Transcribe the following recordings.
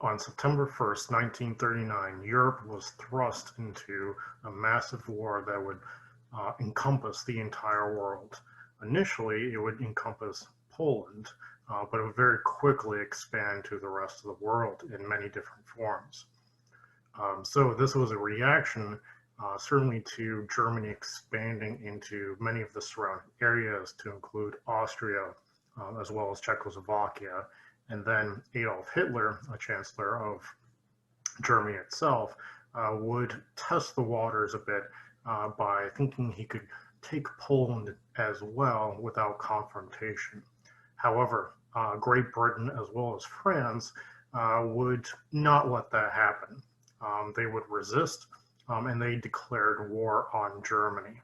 On September 1st, 1939, Europe was thrust into a massive war that would encompass the entire world. Initially, it would encompass Poland, but it would very quickly expand to the rest of the world in many different forms. So this was a reaction certainly to Germany expanding into many of the surrounding areas to include Austria, as well as Czechoslovakia. And then Adolf Hitler, a chancellor of Germany itself, would test the waters a bit by thinking he could take Poland as well without confrontation. However, Great Britain as well as France would not let that happen. They would resist, and they declared war on Germany.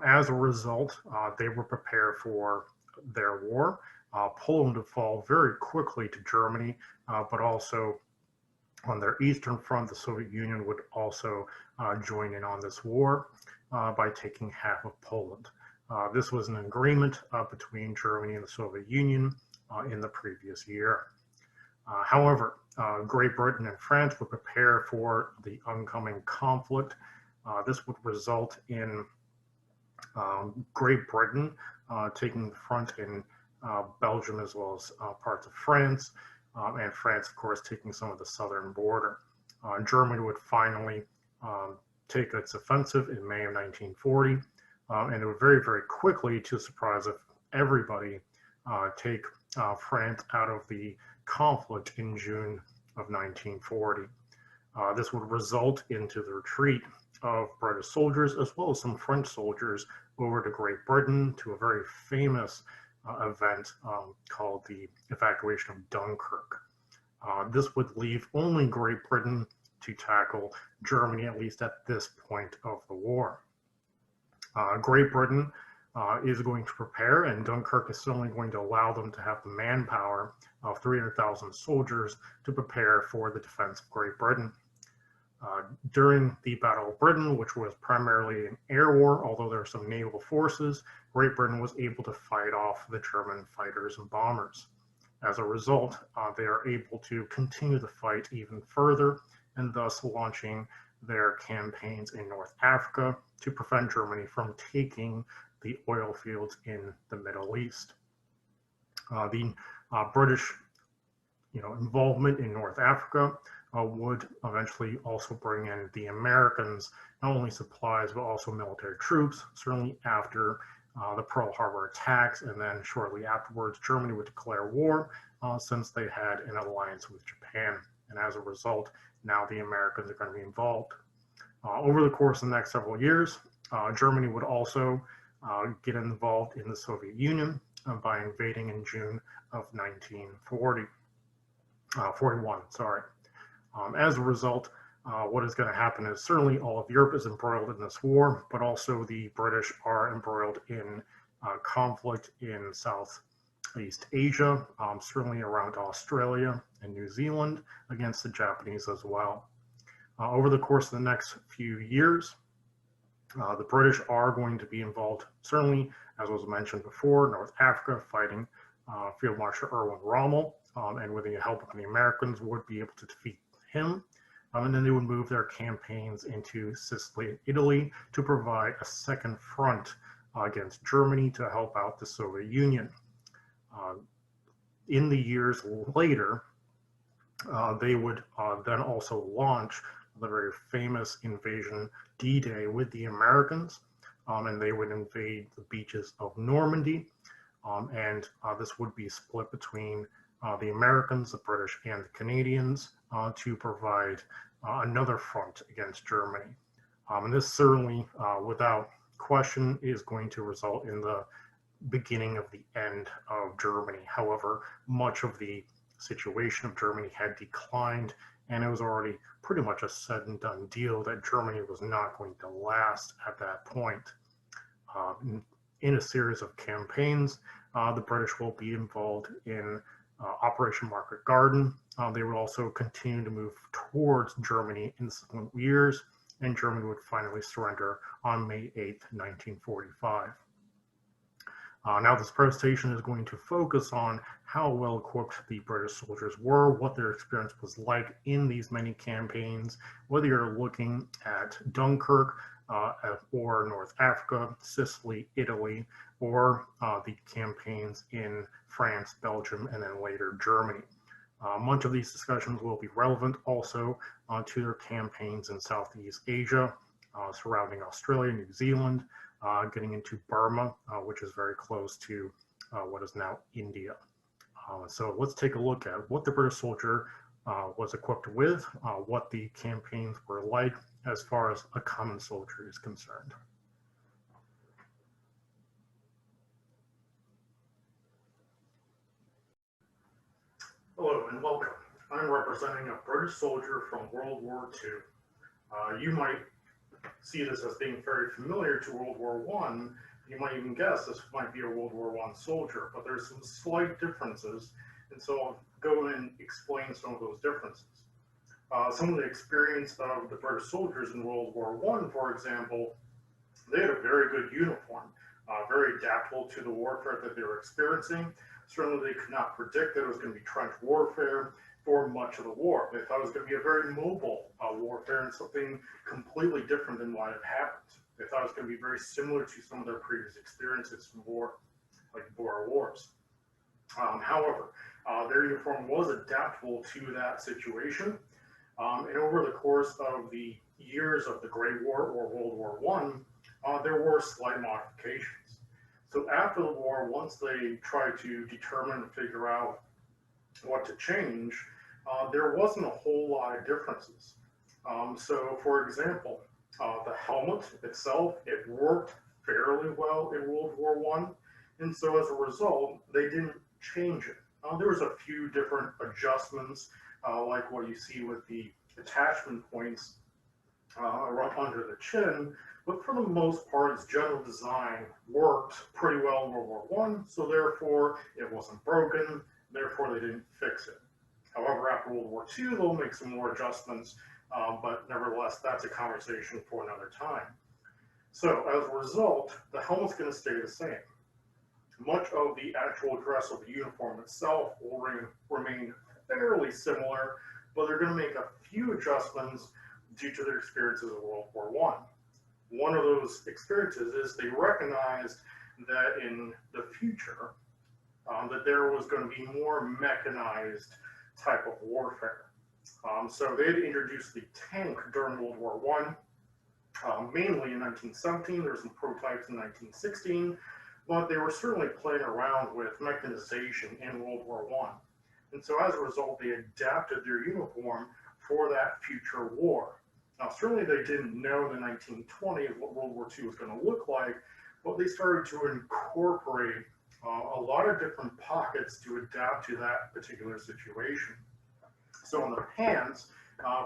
As a result, they were prepared for their war. Poland would fall very quickly to Germany, but also on their eastern front, the Soviet Union would also join in on this war by taking half of Poland. This was an agreement between Germany and the Soviet Union in the previous year. However, Great Britain and France would prepare for the oncoming conflict. This would result in Great Britain taking the front in Belgium as well as parts of France, and France, of course, taking some of the southern border. Germany would finally take its offensive in May of 1940, and it would very, very quickly, to the surprise of everybody, take France out of the conflict in June of 1940. This would result into the retreat of British soldiers as well as some French soldiers over to Great Britain to a very famous event called the evacuation of Dunkirk. This would leave only Great Britain to tackle Germany, at least at this point of the war. Great Britain is going to prepare, and Dunkirk is certainly going to allow them to have the manpower of 300,000 soldiers to prepare for the defense of Great Britain. During the Battle of Britain, which was primarily an air war, although there were some naval forces, Great Britain was able to fight off the German fighters and bombers. As a result, they are able to continue the fight even further, and thus launching their campaigns in North Africa to prevent Germany from taking the oil fields in the Middle East. The British involvement in North Africa would eventually also bring in the Americans, not only supplies, but also military troops, certainly after the Pearl Harbor attacks, and then shortly afterwards, Germany would declare war since they had an alliance with Japan. And as a result, now the Americans are going to be involved. Over the course of the next several years, Germany would also get involved in the Soviet Union by invading in June of 1941. As a result, what is going to happen is certainly all of Europe is embroiled in this war, but also the British are embroiled in conflict in Southeast Asia, certainly around Australia and New Zealand, against the Japanese as well. Over the course of the next few years, the British are going to be involved, certainly, as was mentioned before, North Africa, fighting Field Marshal Erwin Rommel, and with the help of the Americans, would be able to defeat him. And then they would move their campaigns into Sicily and Italy to provide a second front against Germany to help out the Soviet Union. In the years later, they would then also launch the very famous invasion D-Day with the Americans, and they would invade the beaches of Normandy, and this would be split between the Americans, the British, and the Canadians to provide another front against Germany. And this certainly, without question, is going to result in the beginning of the end of Germany. However, much of the situation of Germany had declined, and it was already pretty much a said and done deal that Germany was not going to last at that point. In a series of campaigns, the British will be involved in Operation Market Garden. They would also continue to move towards Germany in subsequent years, and Germany would finally surrender on May 8th, 1945. Now this presentation is going to focus on how well equipped the British soldiers were, what their experience was like in these many campaigns, whether you're looking at Dunkirk or North Africa, Sicily, Italy, or the campaigns in France, Belgium, and then later Germany. Much of these discussions will be relevant also to their campaigns in Southeast Asia, surrounding Australia, New Zealand, getting into Burma, which is very close to what is now India. So let's take a look at what the British soldier was equipped with, what the campaigns were like as far as a common soldier is concerned. Hello and welcome. I'm representing a British soldier from World War II. You might see this as being very familiar to World War I. You might even guess this might be a World War I soldier, but there's some slight differences, and so I'll go and explain some of those differences. Some of the experience of the British soldiers in World War I, for example, they had a very good uniform, very adaptable to the warfare that they were experiencing. Certainly, they could not predict that it was going to be trench warfare for much of the war. They thought it was going to be a very mobile warfare and something completely different than what had happened. They thought it was going to be very similar to some of their previous experiences from war, like Boer Wars. However, their uniform was adaptable to that situation. And over the course of the years of the Great War or World War I, there were slight modifications. So after the war, once they tried to determine and figure out what to change, there wasn't a whole lot of differences. So for example, the helmet itself, it worked fairly well in World War I. And so as a result, they didn't change it. There was a few different adjustments, like what you see with the attachment points under the chin, but for the most part, its general design worked pretty well in World War I, so therefore it wasn't broken, therefore they didn't fix it. However, after World War II, they'll make some more adjustments, but nevertheless, that's a conversation for another time. So as a result, the helmet's going to stay the same. Much of the actual dress of the uniform itself will remain fairly similar, but they're going to make a few adjustments due to their experiences of World War I. One of those experiences is they recognized that in the future, that there was going to be more mechanized type of warfare. So they had introduced the tank during World War I, mainly in 1917. There were some prototypes in 1916, but they were certainly playing around with mechanization in World War I. And so as a result, they adapted their uniform for that future war. Now, certainly they didn't know in the 1920s what World War II was going to look like, but they started to incorporate a lot of different pockets to adapt to that particular situation. So on the pants,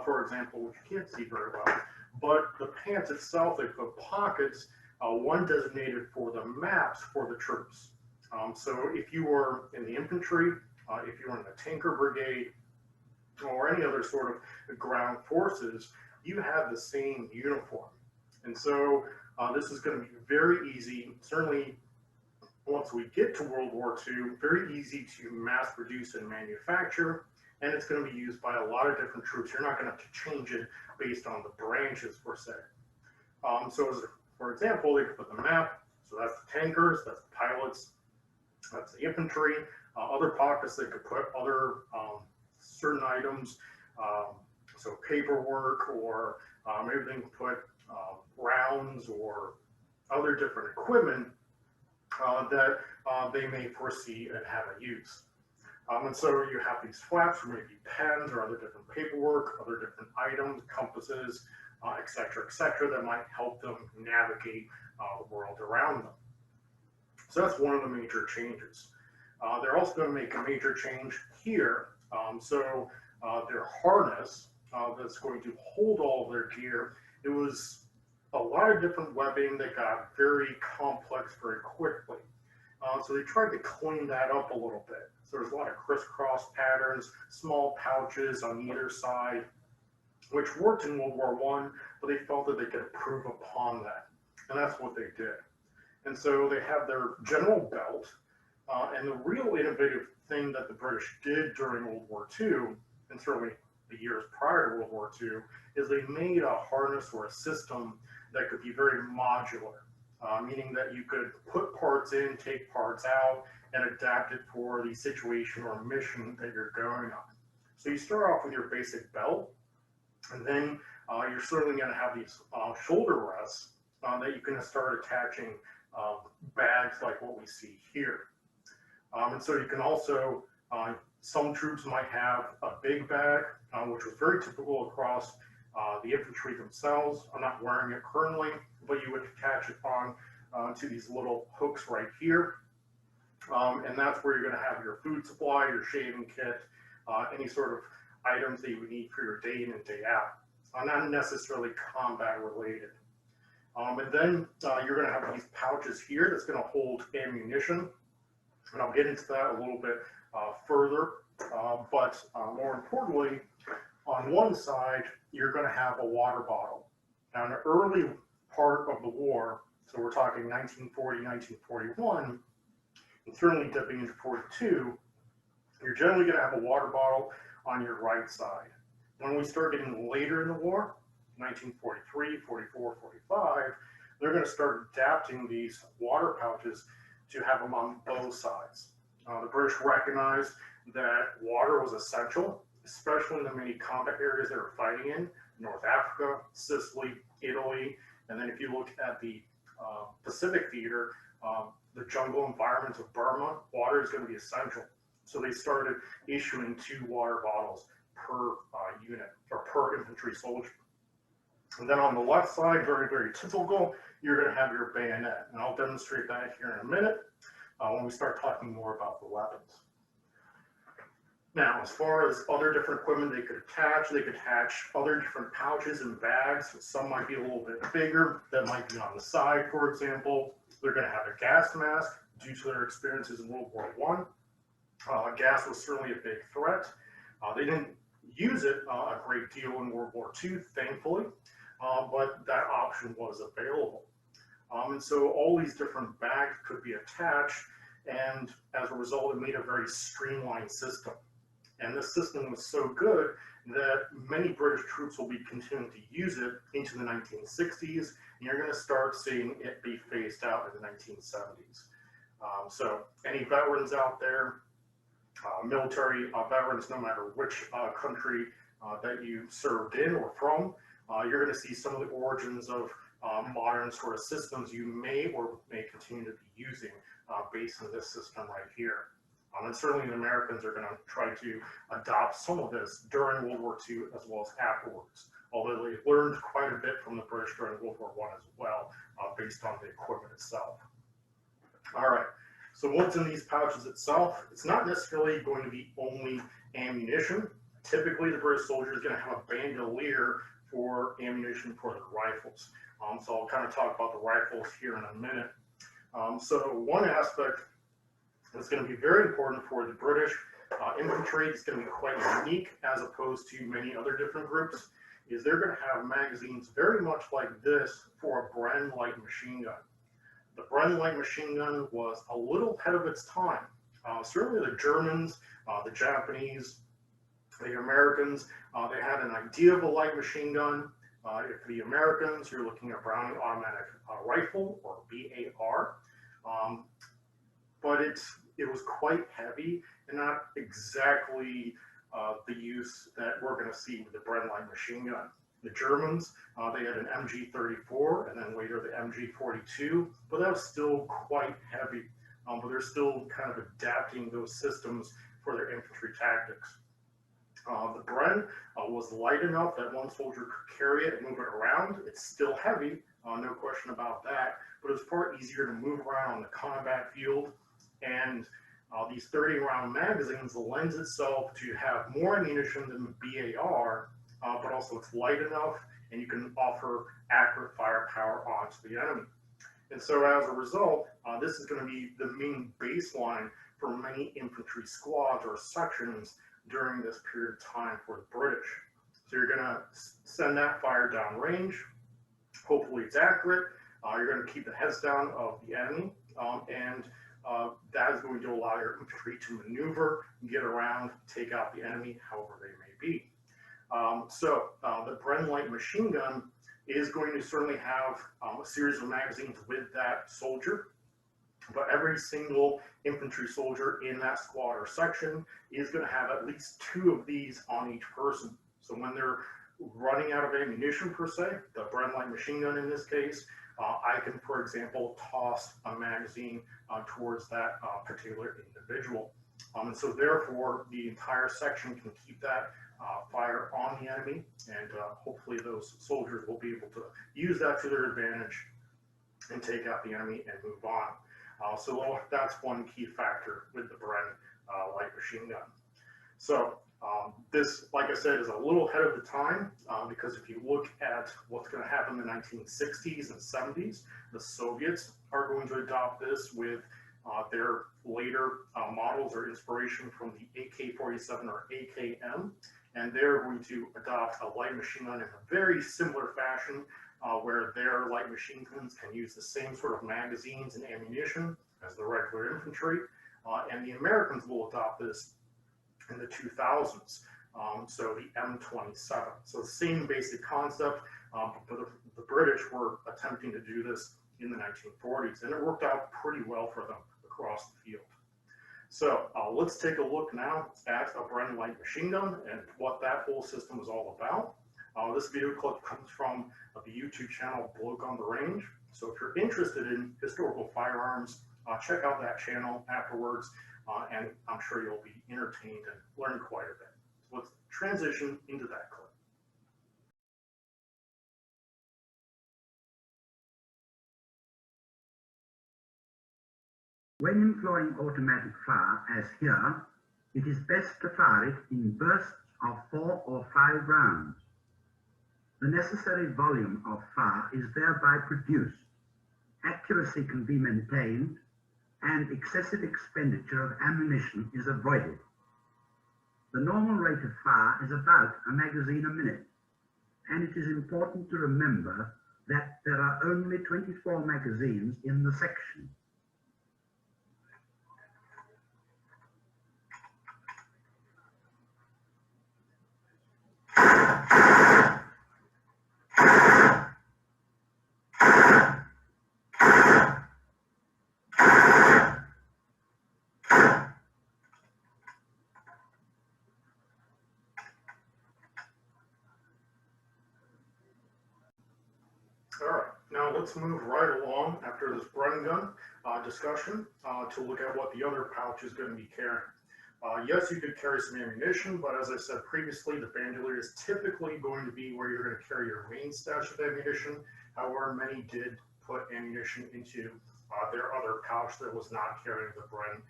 for example, which you can't see very well, but the pants itself, they put pockets, one designated for the maps for the troops. So if you were in the infantry, if you were in the tanker brigade, or any other sort of ground forces, you have the same uniform. And so this is going to be very easy, certainly once we get to World War II, very easy to mass produce and manufacture, and it's going to be used by a lot of different troops. You're not going to have to change it based on the branches per se. So as, for example, they could put the map, so that's the tankers, that's the pilots, that's the infantry, other pockets they could put other certain items, so paperwork, or maybe they can put rounds or other different equipment that they may foresee and have a use. And so you have these flaps for maybe pens or other different paperwork, other different items, compasses, et cetera, that might help them navigate the world around them. So that's one of the major changes. They're also going to make a major change here. So their harness that's going to hold all of their gear, it was a lot of different webbing that got very complex very quickly. So they tried to clean that up a little bit. So there's a lot of crisscross patterns, small pouches on either side, which worked in World War I, but they felt that they could improve upon that. And that's what they did. And so they have their general belt. And the real innovative thing that the British did during World War II, and certainly the years prior to World War II, is they made a harness or a system that could be very modular, meaning that you could put parts in, take parts out, and adapt it for the situation or mission that you're going on. So you start off with your basic belt, and then you're certainly going to have these shoulder rests that you can start attaching bags like what we see here. And so you can also, some troops might have a big bag, which was very typical across the infantry themselves. I'm not wearing it currently, but you would attach it on to these little hooks right here. And that's where you're going to have your food supply, your shaving kit, any sort of items that you would need for your day in and day out. Not necessarily combat related. And then you're going to have these pouches here that's going to hold ammunition. And I'll get into that a little bit further. But more importantly, on one side, you're going to have a water bottle. Now, in the early part of the war, so we're talking 1940, 1941, and certainly dipping into 42, you're generally going to have a water bottle on your right side. When we start getting later in the war, 1943, 44, 45, they're going to start adapting these water pouches to have them on both sides. The British recognized that water was essential, especially in the many combat areas they were fighting in, North Africa, Sicily, Italy, and then if you look at the Pacific theater, the jungle environments of Burma, water is going to be essential. So they started issuing 2 water bottles per unit or per infantry soldier. And then on the left side, very, very typical, you're going to have your bayonet. And I'll demonstrate that here in a minute when we start talking more about the weapons. Now, as far as other different equipment they could attach other different pouches and bags. Some might be a little bit bigger, that might be on the side, for example. They're going to have a gas mask due to their experiences in World War I. Gas was certainly a big threat. They didn't use it a great deal in World War II, thankfully, but that option was available. And so all these different bags could be attached, and as a result, it made a very streamlined system. And this system was so good that many British troops will be continuing to use it into the 1960s, and you're going to start seeing it be phased out in the 1970s. So any veterans out there, military veterans, no matter which country that you served in or from, you're going to see some of the origins of modern sort of systems you may or may continue to be using based on this system right here. And certainly the Americans are going to try to adopt some of this during World War II as well as afterwards, although they learned quite a bit from the British during World War I as well, based on the equipment itself. All right, so what's in these pouches itself? It's not necessarily going to be only ammunition. Typically, the British soldier is going to have a bandolier for ammunition for their rifles. So I'll kind of talk about the rifles here in a minute. So one aspect that's going to be very important for the British infantry, it's going to be quite unique as opposed to many other different groups, is they're going to have magazines very much like this for a Bren light machine gun. The Bren light machine gun was a little ahead of its time. Certainly the Germans, the Japanese, the Americans, they had an idea of a light machine gun. If the Americans, you're looking at Browning Automatic Rifle, or BAR. But it was quite heavy and not exactly the use that we're going to see with the Bren light machine gun. The Germans, they had an MG34 and then later the MG42, but that was still quite heavy. But they're still kind of adapting those systems for their infantry tactics. The Bren was light enough that one soldier could carry it and move it around. It's still heavy, no question about that, but it was far easier to move around on the combat field. And these 30-round magazines lends itself to have more ammunition than the BAR, but also it's light enough and you can offer accurate firepower onto the enemy. And so as a result, this is going to be the main baseline for many infantry squads or sections during this period of time for the British. So you're going to send that fire down range. Hopefully it's accurate. You're going to keep the heads down of the enemy, and that is going to allow your infantry to maneuver, get around, take out the enemy, however they may be. The Bren light machine gun is going to certainly have a series of magazines with that soldier, but every single infantry soldier in that squad or section is going to have at least 2 of these on each person. So when they're running out of ammunition per se, the Bren light machine gun in this case, I can, for example, toss a magazine towards that particular individual. And so therefore, the entire section can keep that fire on the enemy, and hopefully those soldiers will be able to use that to their advantage and take out the enemy and move on. So that's one key factor with the Bren light machine gun. So this, like I said, is a little ahead of the time because if you look at what's going to happen in the 1960s and 70s, the Soviets are going to adopt this with their later models or inspiration from the AK-47 or AKM, and they're going to adopt a light machine gun in a very similar fashion where their light machine guns can use the same sort of magazines and ammunition as the regular infantry, and the Americans will adopt this in the 2000s, so the M27. So the same basic concept, but the British were attempting to do this in the 1940s, and it worked out pretty well for them across the field. So let's take a look now at a Bren light machine gun and what that whole system is all about. This video clip comes from the YouTube channel Bloke on the Range. So if you're interested in historical firearms, check out that channel afterwards, and I'm sure you'll be entertained and learn quite a bit. So let's transition into that clip. When employing automatic fire, as here, it is best to fire it in bursts of 4 or 5 rounds. The necessary volume of fire is thereby produced, accuracy can be maintained, and excessive expenditure of ammunition is avoided. The normal rate of fire is about a magazine a minute, and it is important to remember that there are only 24 magazines in the section. Let's move right along after this Bren gun discussion to look at what the other pouch is going to be carrying. Yes, you could carry some ammunition, but as I said previously, the bandolier is typically going to be where you're going to carry your main stash of ammunition. However, many did put ammunition into their other pouch that was not carrying the Bren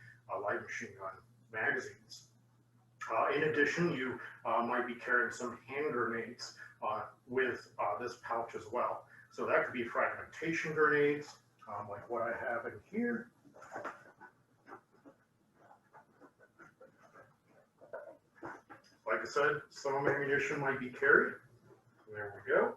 light machine gun magazines. In addition, you might be carrying some hand grenades with this pouch as well. So that could be fragmentation grenades, like what I have in here. Like I said, some ammunition might be carried. There we go.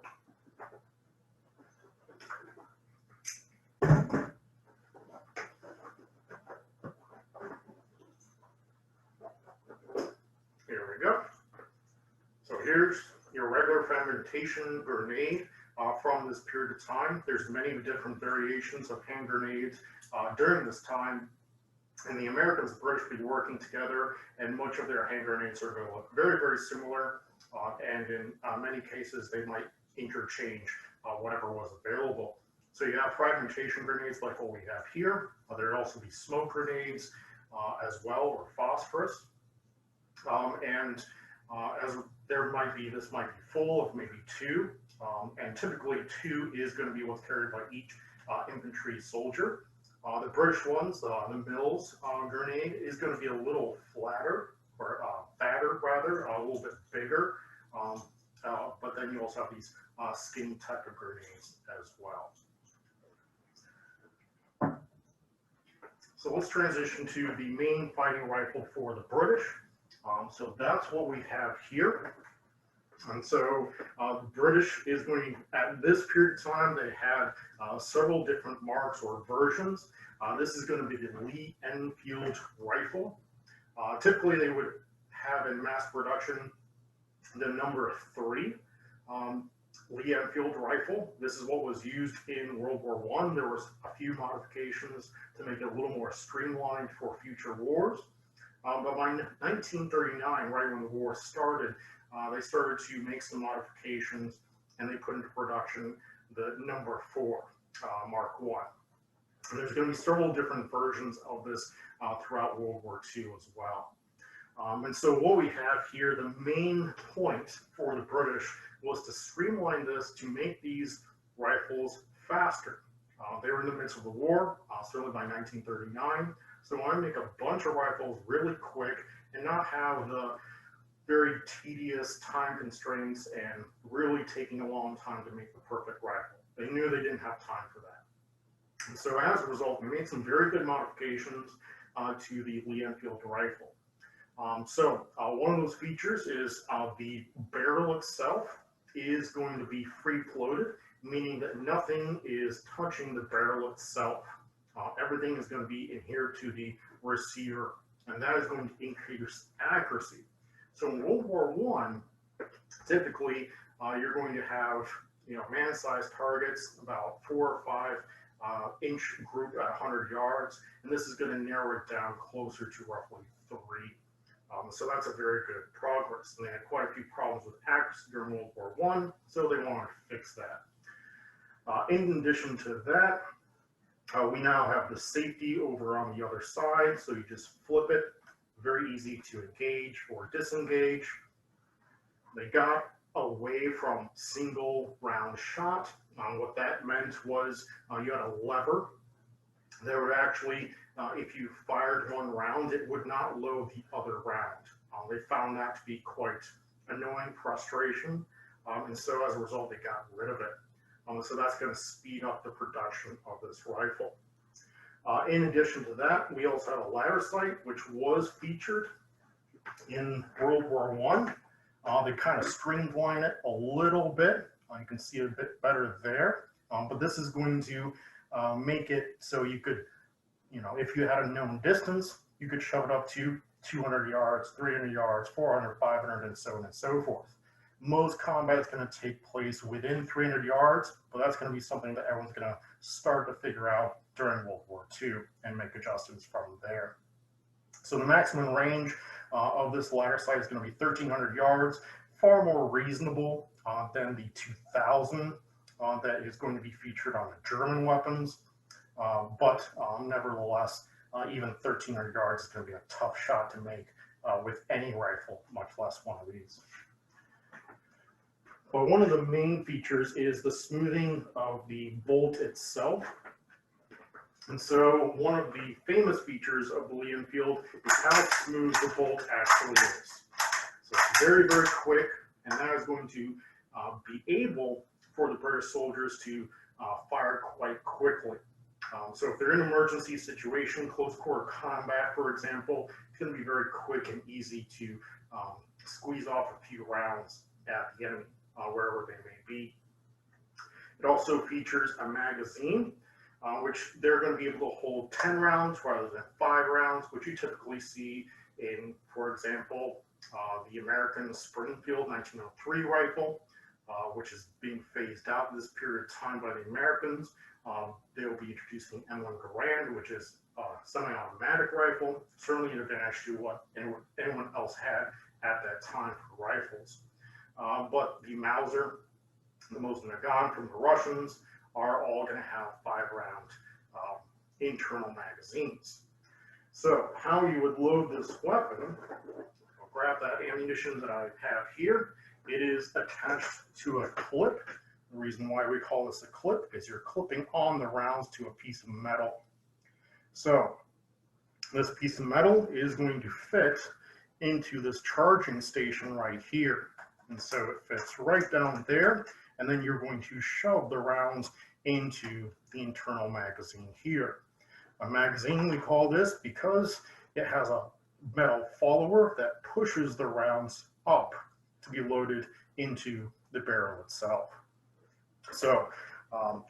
Here we go. So here's your regular fragmentation grenade. From this period of time. There's many different variations of hand grenades during this time, and the Americans and British will be working together, and much of their hand grenades are going to look very, very similar, and in many cases they might interchange whatever was available. So you have fragmentation grenades like what we have here. There'll also be smoke grenades as well, or phosphorus, as there might be, this might be full of maybe 2. And typically 2 is going to be what's carried by each infantry soldier. The British ones, the Mills grenade, is going to be a little flatter, or fatter rather, a little bit bigger. But then you also have these skinny type of grenades as well. So let's transition to the main fighting rifle for the British. So that's what we have here. And so the British is going, at this period of time, they had several different marks or versions. This is going to be the Lee Enfield rifle. Typically, they would have in mass production the number 3 Lee Enfield rifle. This is what was used in World War I. There was a few modifications to make it a little more streamlined for future wars. But by 1939, right when the war started, they started to make some modifications and they put into production the number 4 Mark I. And there's going to be several different versions of this throughout World War II as well. And so what we have here, the main point for the British was to streamline this to make these rifles faster. They were in the midst of the war, certainly by 1939. So I want to make a bunch of rifles really quick and not have the very tedious time constraints and really taking a long time to make the perfect rifle. They knew they didn't have time for that. And so as a result, we made some very good modifications to the Lee Enfield rifle. One of those features is the barrel itself is going to be free-floated, meaning that nothing is touching the barrel itself. Everything is going to be adhered to the receiver, and that is going to increase accuracy. So in World War I, typically you're going to have man-sized targets, about 4 or 5 inch group at 100 yards, and this is going to narrow it down closer to roughly 3. So that's a very good progress. And they had quite a few problems with accuracy during World War I, so they wanted to fix that. In addition to that, we now have the safety over on the other side, so you just flip it. Very easy to engage or disengage. They got away from single round shot. What that meant was you had a lever that would actually, if you fired one round, it would not load the other round. They found that to be quite annoying frustration, and so as a result, they got rid of it. So that's going to speed up the production of this rifle. In addition to that, we also had a ladder sight, which was featured in World War I. They kind of streamline it a little bit. You can see it a bit better there. But this is going to make it so you could, if you had a known distance, you could shove it up to 200 yards, 300 yards, 400, 500, and so on and so forth. Most combat is going to take place within 300 yards, but that's going to be something that everyone's going to start to figure out during World War II and make adjustments from there. So the maximum range of this ladder sight is going to be 1,300 yards, far more reasonable than the 2,000 that is going to be featured on the German weapons. But nevertheless, even 1,300 yards is going to be a tough shot to make with any rifle, much less one of these. But one of the main features is the smoothing of the bolt itself. And so one of the famous features of the Lee Enfield is how smooth the bolt actually is. So it's very, very quick, and that is going to be able for the British soldiers to fire quite quickly. So if they're in an emergency situation, close quarter combat, for example, it's going to be very quick and easy to squeeze off a few rounds at the enemy, wherever they may be. It also features a magazine, which they're going to be able to hold 10 rounds rather than 5 rounds, which you typically see in, for example, the American Springfield 1903 rifle, which is being phased out in this period of time by the Americans. They will be introducing M1 Garand, which is a semi-automatic rifle, certainly an advantage to what anyone else had at that time for rifles. But the Mauser, the Mosin Nagant from the Russians, are all going to have 5-round internal magazines. So how you would load this weapon, I'll grab that ammunition that I have here. It is attached to a clip. The reason why we call this a clip is you're clipping on the rounds to a piece of metal. So this piece of metal is going to fit into this charging station right here. And so it fits right down there, and then you're going to shove the rounds into the internal magazine here. A magazine, we call this because it has a metal follower that pushes the rounds up to be loaded into the barrel itself. So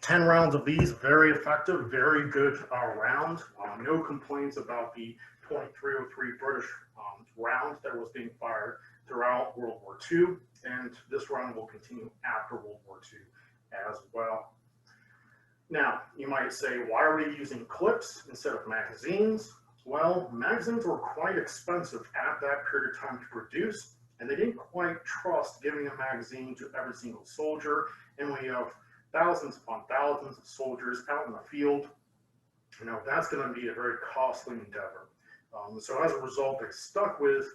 10 rounds of these, very effective, very good round. No complaints about the .303 British round that was being fired throughout World War II, and this round will continue after World War II as well. Now, you might say, why are we using clips instead of magazines? Well, magazines were quite expensive at that period of time to produce, and they didn't quite trust giving a magazine to every single soldier. And when you have thousands upon thousands of soldiers out in the field, that's going to be a very costly endeavor. So as a result, they stuck with,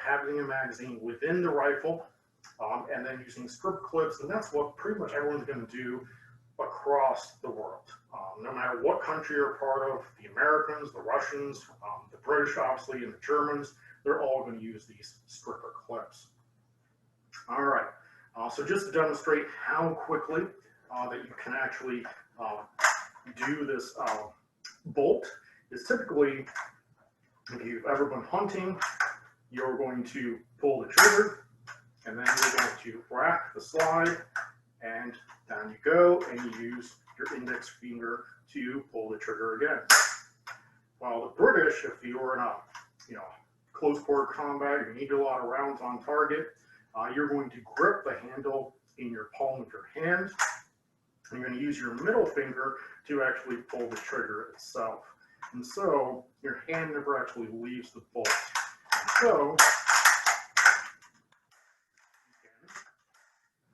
having a magazine within the rifle, and then using strip clips, and that's what pretty much everyone's going to do across the world. No matter what country you're a part of, the Americans, the Russians, the British, obviously, and the Germans, they're all going to use these stripper clips. All right, so just to demonstrate how quickly that you can actually do this bolt is typically, if you've ever been hunting, you're going to pull the trigger, and then you're going to rack the slide, and down you go, and you use your index finger to pull the trigger again. While the British, if you were in a close quarter combat, you need a lot of rounds on target, you're going to grip the handle in your palm of your hand. And you're going to use your middle finger to actually pull the trigger itself. And so your hand never actually leaves the bolt. And so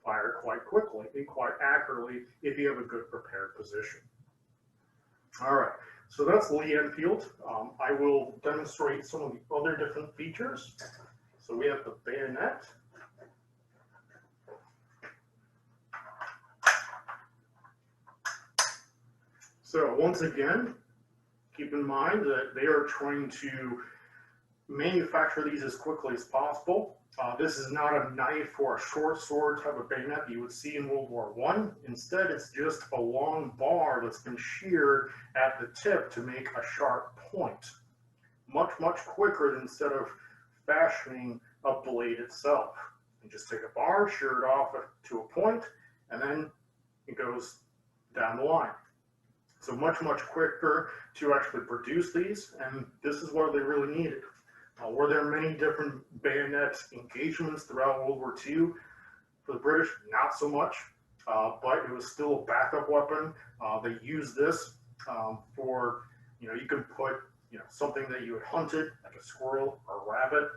fire quite quickly and quite accurately if you have a good prepared position. All right, so that's Lee Enfield. I will demonstrate some of the other different features. So we have the bayonet. So once again, keep in mind that they are trying to manufacture these as quickly as possible. This is not a knife or a short sword type of bayonet that you would see in World War I. Instead, it's just a long bar that's been sheared at the tip to make a sharp point. Much, much quicker than instead of fashioning a blade itself. You just take a bar, shear it off to a point, and then it goes down the line. So much, much quicker to actually produce these, and this is what they really needed. Were there many different bayonet engagements throughout World War II? For the British, not so much, but it was still a backup weapon. They used this for, you could put, something that you had hunted, like a squirrel or a rabbit,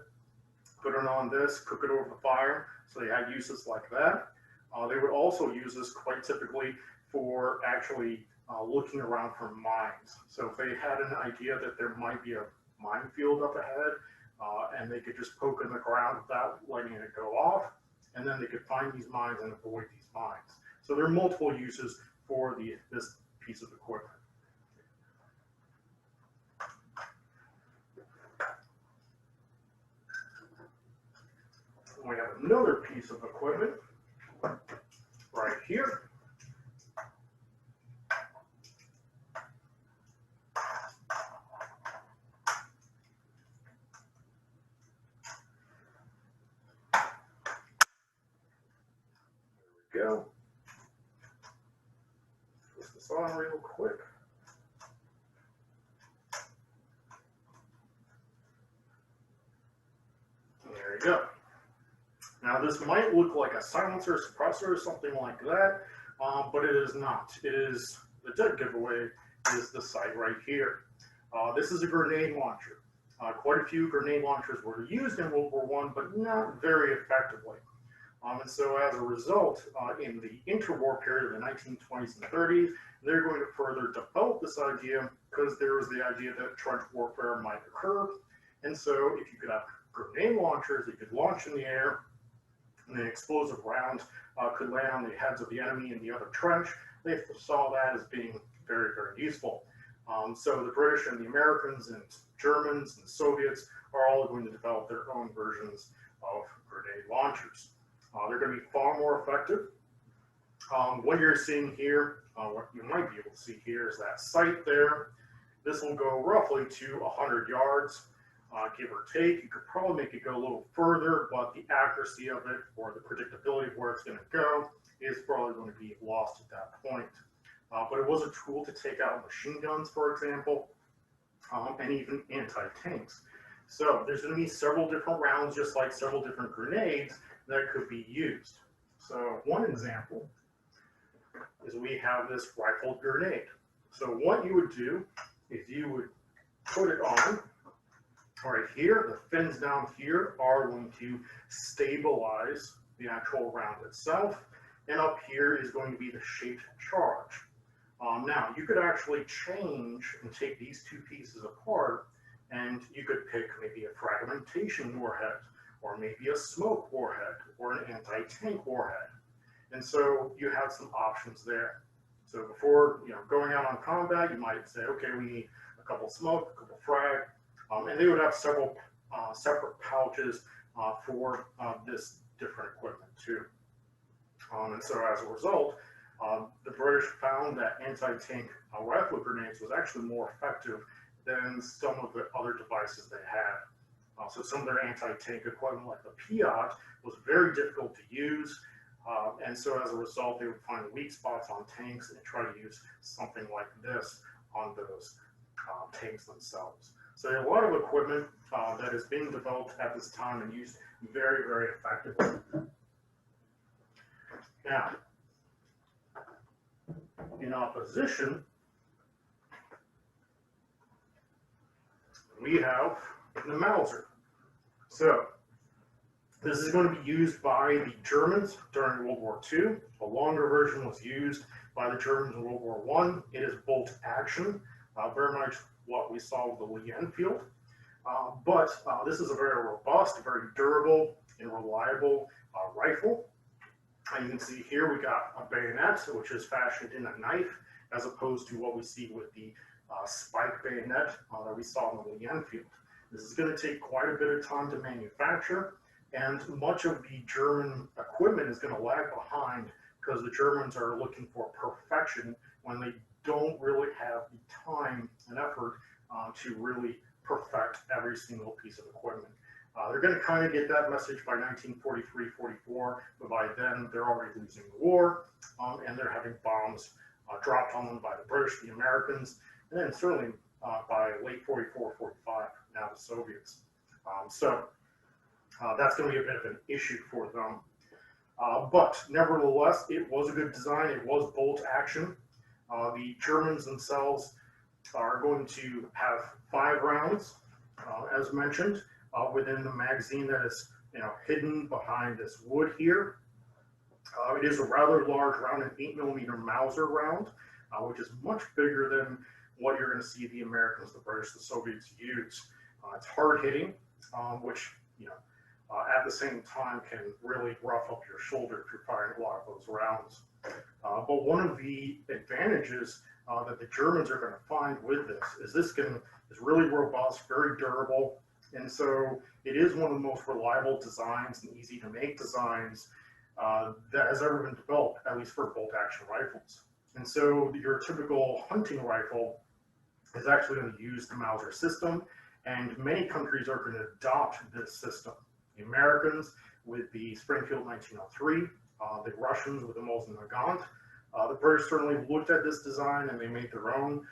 put it on this, cook it over the fire. So they had uses like that. They would also use this quite typically for actually looking around for mines. So if they had an idea that there might be a minefield up ahead, and they could just poke in the ground without letting it go off, and then they could find these mines and avoid these mines. So there are multiple uses for this piece of equipment. We have another piece of equipment right here. Go. Twist this on real quick. There you go. Now this might look like a silencer, suppressor, or something like that, but it is not. It is, the dead giveaway is the sight right here. This is a grenade launcher. Quite a few grenade launchers were used in World War I, but not very effectively. And so as a result, in the interwar period of the 1920s and 30s, they're going to further develop this idea because there was the idea that trench warfare might occur. And so if you could have grenade launchers that you could launch in the air, and an explosive round could land on the heads of the enemy in the other trench, they saw that as being very, very useful. So the British and the Americans and Germans and the Soviets are all going to develop their own versions of grenade launchers. They're going to be far more effective. What you're seeing here, what you might be able to see here is that sight there. This will go roughly to 100 yards. give or take. You could probably make it go a little further, but the accuracy of it or the predictability of where it's going to go is probably going to be lost at that point. But it was a tool to take out machine guns, for example, and even anti-tanks. So there's going to be several different rounds, just like several different grenades that could be used. So one example is we have this rifled grenade. So what you would do is you would put it on right here. The fins down here are going to stabilize the actual round itself. And up here is going to be the shaped charge. Now, you could actually change and take these two pieces apart, and you could pick maybe a fragmentation warhead, or maybe a smoke warhead, or an anti-tank warhead. And so you have some options there. So before going out on combat, you might say, okay, we need a couple smoke, a couple frag, and they would have several separate pouches for this different equipment too. And so as a result, the British found that anti-tank rifle grenades was actually more effective than some of the other devices they had. So some of their anti-tank equipment, like the Piat, was very difficult to use. And so as a result, they would find weak spots on tanks and try to use something like this on those tanks themselves. So a lot of equipment that is being developed at this time and used very, very effectively. Now, in opposition, we have the Mauser. So this is going to be used by the Germans during World War II. A longer version was used by the Germans in World War I. It is bolt action, very much what we saw with the Lee Enfield. But this is a very robust, very durable, and reliable rifle. And you can see here we got a bayonet, which is fashioned in a knife, as opposed to what we see with the spike bayonet that we saw in the Lee Enfield. This is going to take quite a bit of time to manufacture, and much of the German equipment is going to lag behind because the Germans are looking for perfection when they don't really have the time and effort to really perfect every single piece of equipment. They're going to kind of get that message by 1943-44, but by then they're already losing the war, and they're having bombs dropped on them by the British, the Americans, and then certainly by late 44-45, now the Soviets. So that's going to be a bit of an issue for them. But nevertheless, it was a good design. It was bolt action. The Germans themselves are going to have 5 rounds, as mentioned, within the magazine that is hidden behind this wood here. It is a rather large round, an 8mm Mauser round, which is much bigger than what you're going to see the Americans, the British, the Soviets use. It's hard hitting, which at the same time can really rough up your shoulder if you're firing a lot of those rounds. But one of the advantages that the Germans are going to find with this is is really robust, very durable, and so it is one of the most reliable designs and easy to make designs that has ever been developed, at least for bolt action rifles. And so your typical hunting rifle is actually going to use the Mauser system, and many countries are going to adopt this system. The Americans with the Springfield 1903, the Russians with the Mosin Nagant. The British certainly looked at this design and they made their own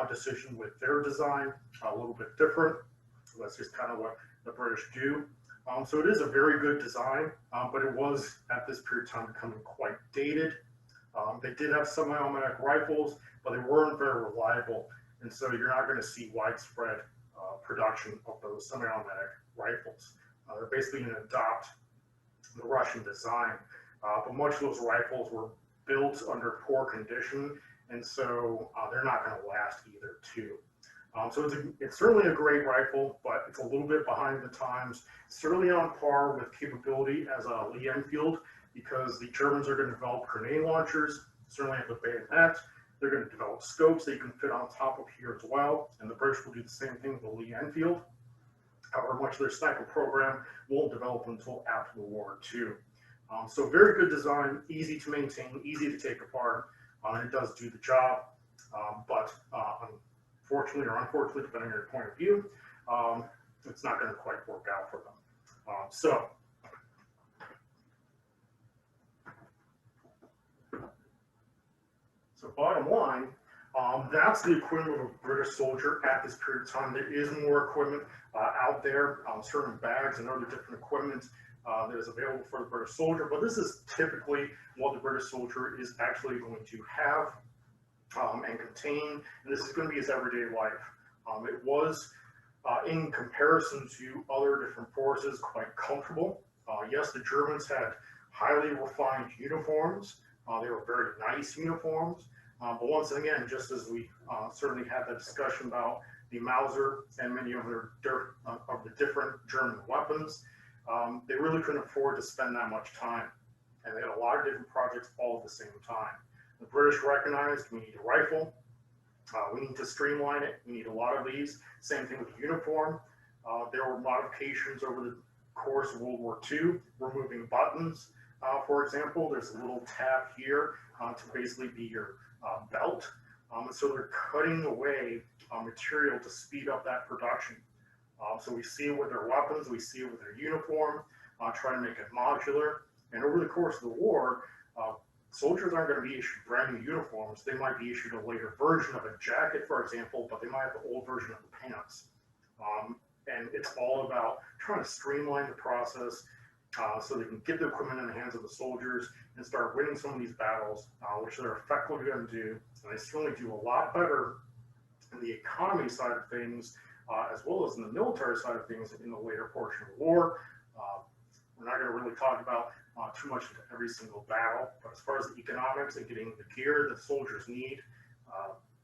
decision with their design, a little bit different. So that's just kind of what the British do. So it is a very good design, but it was at this period of time becoming quite dated. They did have semi-automatic rifles, but they weren't very reliable. And so you're not going to see widespread production of those semi-automatic rifles. They're basically going to adopt the Russian design, but much of those rifles were built under poor condition, and so they're not going to last either too. So it's certainly a great rifle, but it's a little bit behind the times. Certainly on par with capability as a Lee Enfield, because the Germans are going to develop grenade launchers, certainly have a bayonet. They're going to develop scopes that you can fit on top of here as well, and the British will do the same thing with the Lee Enfield. However, much of their sniper program won't develop until after the war too. So very good design, easy to maintain, easy to take apart, and it does do the job. But unfortunately or unfortunately, depending on your point of view, it's not going to quite work out for them. So bottom line, that's the equivalent of a British soldier at this period of time. There is more equipment out there, certain bags and other different equipment that is available for the British soldier, but this is typically what the British soldier is actually going to have and contain, and this is going to be his everyday life. It was, in comparison to other different forces, quite comfortable. Yes, the Germans had highly refined uniforms. They were very nice uniforms. But once again, just as we certainly had that discussion about the Mauser and many of the different German weapons, they really couldn't afford to spend that much time. And they had a lot of different projects all at the same time. The British recognized we need a rifle, we need to streamline it, we need a lot of these. Same thing with the uniform. There were modifications over the course of World War II, removing buttons. For example, there's a little tab here to basically be your belt. And so they're cutting away material to speed up that production. So we see it with their weapons, we see it with their uniform, trying to make it modular. And over the course of the war, soldiers aren't going to be issued brand new uniforms. They might be issued a later version of a jacket, for example, but they might have the old version of the pants. And it's all about trying to streamline the process so they can get the equipment in the hands of the soldiers and start winning some of these battles, which they're effectively going to do. And they certainly do a lot better in the economy side of things, as well as in the military side of things in the later portion of the war. We're not going to really talk about too much into every single battle, but as far as the economics and getting the gear that soldiers need,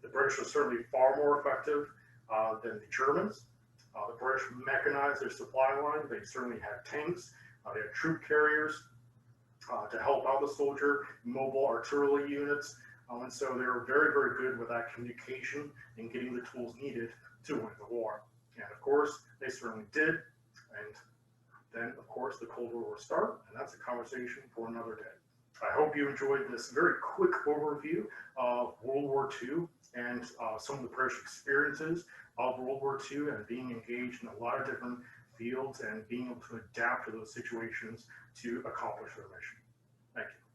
the British are certainly far more effective than the Germans. The British mechanized their supply line. They certainly had tanks. They had troop carriers to help out the soldier, mobile artillery units. And so they were very, very good with that communication and getting the tools needed to win the war. And of course, they certainly did. And then, of course, the Cold War will start, and that's a conversation for another day. I hope you enjoyed this very quick overview of World War II and some of the British experiences of World War II and being engaged in a lot of different fields and being able to adapt to those situations to accomplish their mission. Thank you.